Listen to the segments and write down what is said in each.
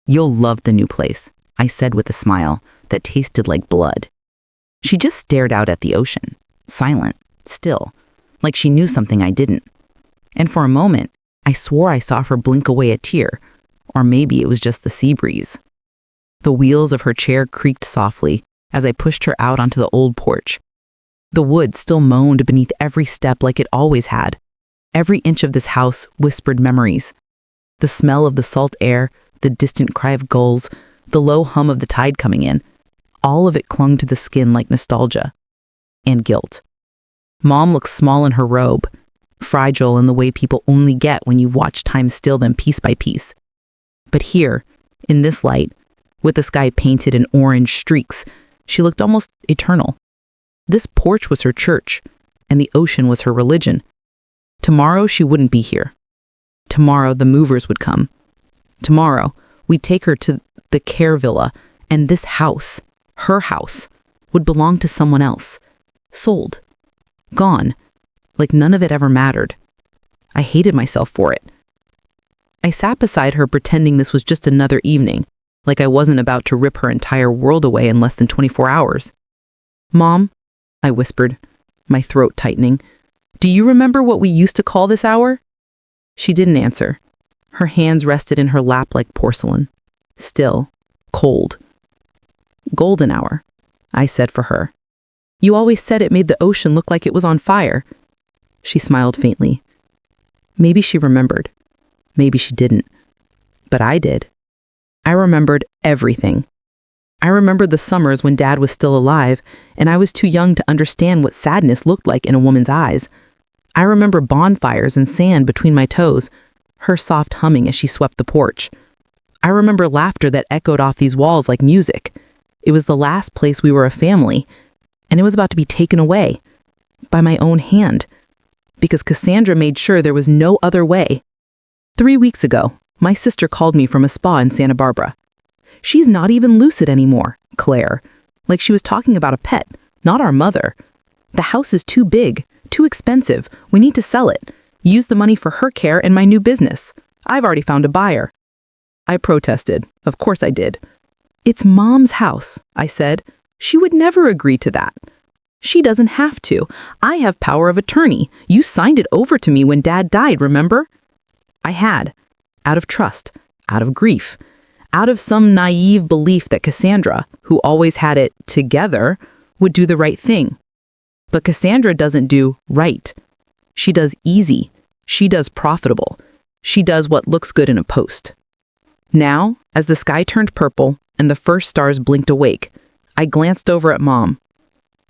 "You'll love the new place," I said with a smile that tasted like blood. She just stared out at the ocean, silent, still, like she knew something I didn't. And for a moment, I swore I saw her blink away a tear, or maybe it was just the sea breeze. The wheels of her chair creaked softly as I pushed her out onto the old porch. The wood still moaned beneath every step like it always had. Every inch of this house whispered memories. The smell of the salt air, the distant cry of gulls, the low hum of the tide coming in, all of it clung to the skin like nostalgia and guilt. Mom looked small in her robe, fragile in the way people only get when you've watched time steal them piece by piece. But here, in this light, with the sky painted in orange streaks, she looked almost eternal. This porch was her church, and the ocean was her religion. Tomorrow she wouldn't be here. Tomorrow the movers would come. Tomorrow we'd take her to the care villa, and this house, her house, would belong to someone else. Sold. Gone. Like none of it ever mattered. I hated myself for it. I sat beside her pretending this was just another evening, like I wasn't about to rip her entire world away in less than 24 hours. "Mom," I whispered, my throat tightening, "do you remember what we used to call this hour?" She didn't answer. Her hands rested in her lap like porcelain. Still, cold. "Golden hour," I said for her. "You always said it made the ocean look like it was on fire." She smiled faintly. Maybe she remembered. Maybe she didn't. But I did. I remembered everything. I remembered the summers when Dad was still alive, and I was too young to understand what sadness looked like in a woman's eyes. I remember bonfires and sand between my toes, her soft humming as she swept the porch. I remember laughter that echoed off these walls like music. It was the last place we were a family, and it was about to be taken away by my own hand, because Cassandra made sure there was no other way. 3 weeks ago, my sister called me from a spa in Santa Barbara. "She's not even lucid anymore, Claire," like she was talking about a pet, not our mother. "The house is too big, too expensive. We need to sell it. Use the money for her care and my new business. I've already found a buyer." I protested. Of course I did. "It's Mom's house," I said. "She would never agree to that." "She doesn't have to. I have power of attorney. You signed it over to me when Dad died, remember?" I had, out of trust, out of grief, out of some naive belief that Cassandra, who always had it together, would do the right thing. But Cassandra doesn't do right. She does easy. She does profitable. She does what looks good in a post. Now, as the sky turned purple and the first stars blinked awake, I glanced over at Mom.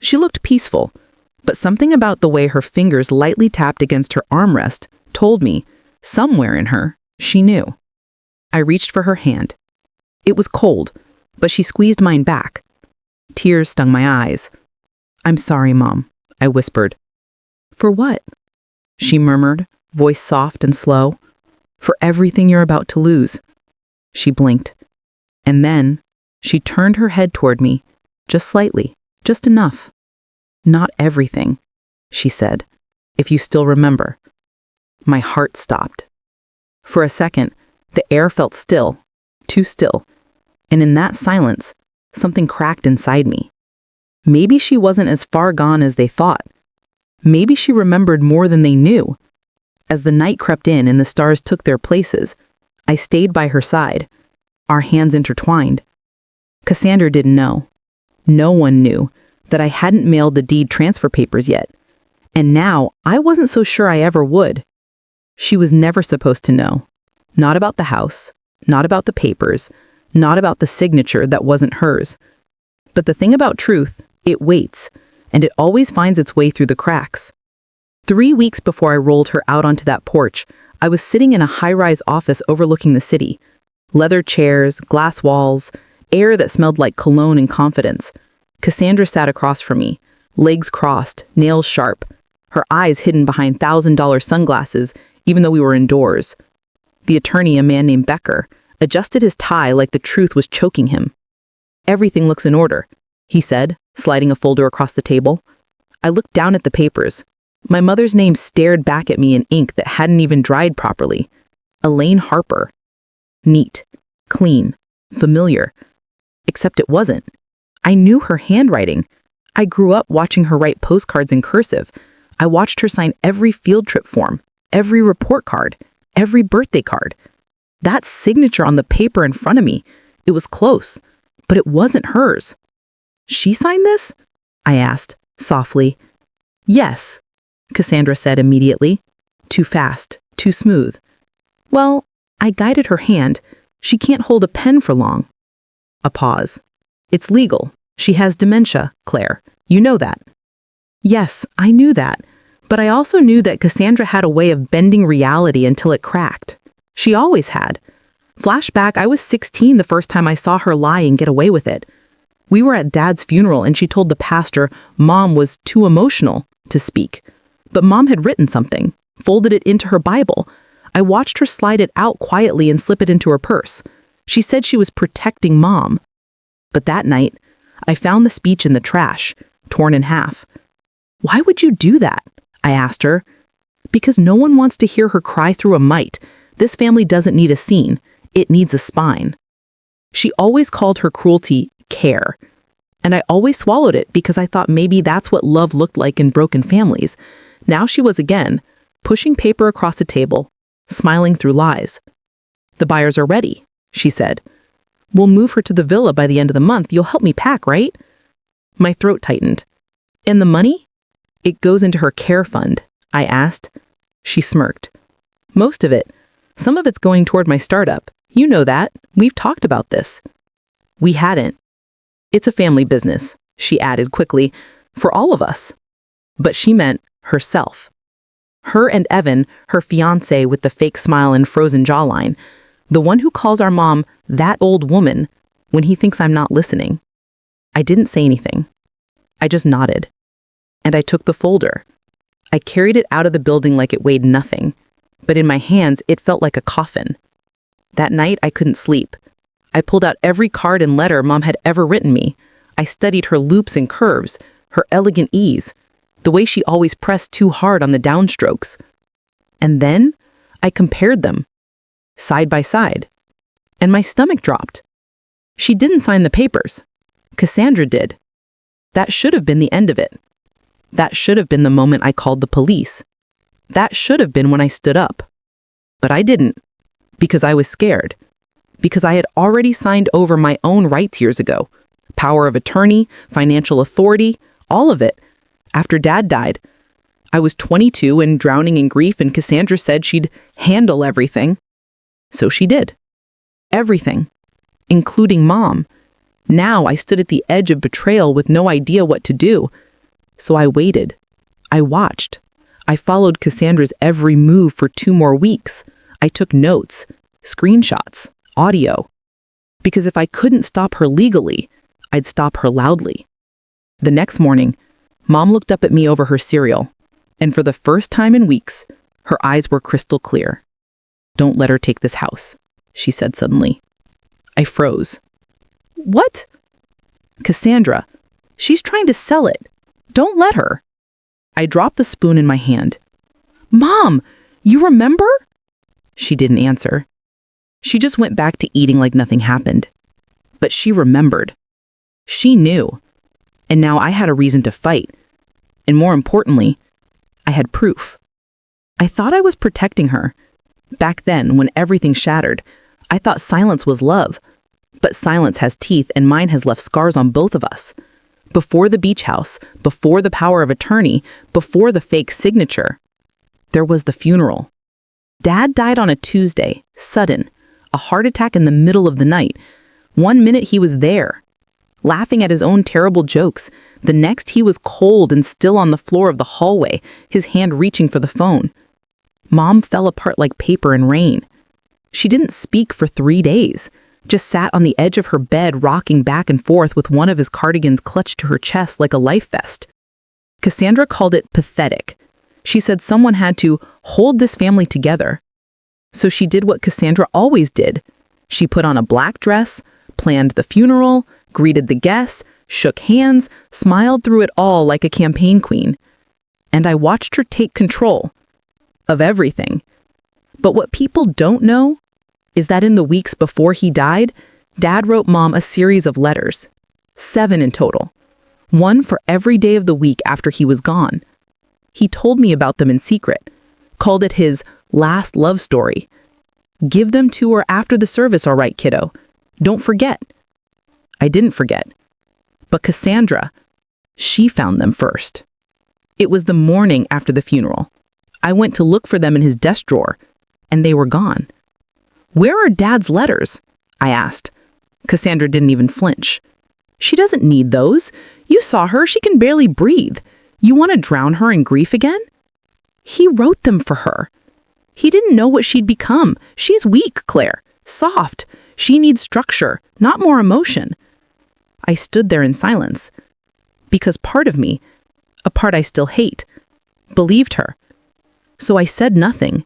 She looked peaceful, but something about the way her fingers lightly tapped against her armrest told me, somewhere in her, she knew. I reached for her hand. It was cold, but she squeezed mine back. Tears stung my eyes. "I'm sorry, Mom," I whispered. "For what?" she murmured, voice soft and slow. "For everything you're about to lose." She blinked. And then she turned her head toward me, just slightly, just enough. "Not everything," she said, "if you still remember." My heart stopped. For a second, the air felt still, too still, and in that silence, something cracked inside me. Maybe she wasn't as far gone as they thought. Maybe she remembered more than they knew. As the night crept in and the stars took their places, I stayed by her side, our hands intertwined. Cassandra didn't know. No one knew that I hadn't mailed the deed transfer papers yet, and now I wasn't so sure I ever would. She was never supposed to know. Not about the house, not about the papers, not about the signature that wasn't hers. But the thing about truth, it waits, and it always finds its way through the cracks. 3 weeks before I rolled her out onto that porch, I was sitting in a high-rise office overlooking the city. Leather chairs, glass walls, air that smelled like cologne and confidence. Cassandra sat across from me, legs crossed, nails sharp, her eyes hidden behind $1,000 sunglasses, even though we were indoors. The attorney, a man named Becker, adjusted his tie like the truth was choking him. "Everything looks in order," he said, sliding a folder across the table. I looked down at the papers. My mother's name stared back at me in ink that hadn't even dried properly. Elaine Harper. Neat, clean, familiar. Except it wasn't. I knew her handwriting. I grew up watching her write postcards in cursive. I watched her sign every field trip form, every report card, every birthday card. That signature on the paper in front of me, it was close, but it wasn't hers. She signed this? I asked, softly. Yes, Cassandra said immediately. Too fast, too smooth. Well, I guided her hand. She can't hold a pen for long. A pause. It's legal. She has dementia, Claire. You know that. Yes, I knew that. But I also knew that Cassandra had a way of bending reality until it cracked. She always had. Flashback, I was 16 the first time I saw her lie and get away with it. We were at Dad's funeral and she told the pastor Mom was too emotional to speak. But Mom had written something, folded it into her Bible. I watched her slide it out quietly and slip it into her purse. She said she was protecting Mom. But that night, I found the speech in the trash, torn in half. Why would you do that? I asked her. Because no one wants to hear her cry through a mite. This family doesn't need a scene. It needs a spine. She always called her cruelty care. And I always swallowed it because I thought maybe that's what love looked like in broken families. Now she was again, pushing paper across the table, smiling through lies. The buyers are ready, she said. We'll move her to the villa by the end of the month. You'll help me pack, right? My throat tightened. And the money? It goes into her care fund, I asked. She smirked. Most of it. Some of it's going toward my startup. You know that. We've talked about this. We hadn't. It's a family business, she added quickly, for all of us. But she meant herself. Her and Evan, her fiancé with the fake smile and frozen jawline, the one who calls our mom that old woman when he thinks I'm not listening. I didn't say anything. I just nodded. And I took the folder. I carried it out of the building like it weighed nothing, but in my hands it felt like a coffin. That night I couldn't sleep. I pulled out every card and letter Mom had ever written me. I studied her loops and curves, her elegant ease, the way she always pressed too hard on the downstrokes. And then I compared them, side by side, and my stomach dropped. She didn't sign the papers. Cassandra did. That should have been the end of it. That should have been the moment I called the police. That should have been when I stood up. But I didn't, because I was scared. Because I had already signed over my own rights years ago. Power of attorney, financial authority, all of it. After Dad died, I was 22 and drowning in grief, and Cassandra said she'd handle everything. So she did. Everything, including Mom. Now I stood at the edge of betrayal with no idea what to do. So I waited. I watched. I followed Cassandra's every move for 2 more weeks. I took notes, screenshots, audio. Because if I couldn't stop her legally, I'd stop her loudly. The next morning, Mom looked up at me over her cereal, and for the first time in weeks, her eyes were crystal clear. Don't let her take this house, she said suddenly. I froze. What? Cassandra, she's trying to sell it. Don't let her. I dropped the spoon in my hand. Mom, you remember? She didn't answer. She just went back to eating like nothing happened. But she remembered. She knew. And now I had a reason to fight. And more importantly, I had proof. I thought I was protecting her. Back then, when everything shattered, I thought silence was love. But silence has teeth, and mine has left scars on both of us. Before the beach house, before the power of attorney, before the fake signature, there was the funeral. Dad died on a Tuesday, sudden, a heart attack in the middle of the night. 1 minute he was there, laughing at his own terrible jokes. The next he was cold and still on the floor of the hallway, his hand reaching for the phone. Mom fell apart like paper in rain. She didn't speak for 3 days, just sat on the edge of her bed rocking back and forth with one of his cardigans clutched to her chest like a life vest. Cassandra called it pathetic. She said someone had to hold this family together. So she did what Cassandra always did. She put on a black dress, planned the funeral, greeted the guests, shook hands, smiled through it all like a campaign queen. And I watched her take control of everything. But what people don't know is that in the weeks before he died, Dad wrote Mom a series of letters, 7 in total, one for every day of the week after he was gone. He told me about them in secret, called it his last love story. Give them to her after the service, all right, kiddo. Don't forget. I didn't forget. But Cassandra, she found them first. It was the morning after the funeral. I went to look for them in his desk drawer, and they were gone. Where are Dad's letters? I asked. Cassandra didn't even flinch. She doesn't need those. You saw her, she can barely breathe. You want to drown her in grief again? He wrote them for her. He didn't know what she'd become. She's weak, Claire. Soft. She needs structure, not more emotion. I stood there in silence. Because part of me, a part I still hate, believed her. So I said nothing,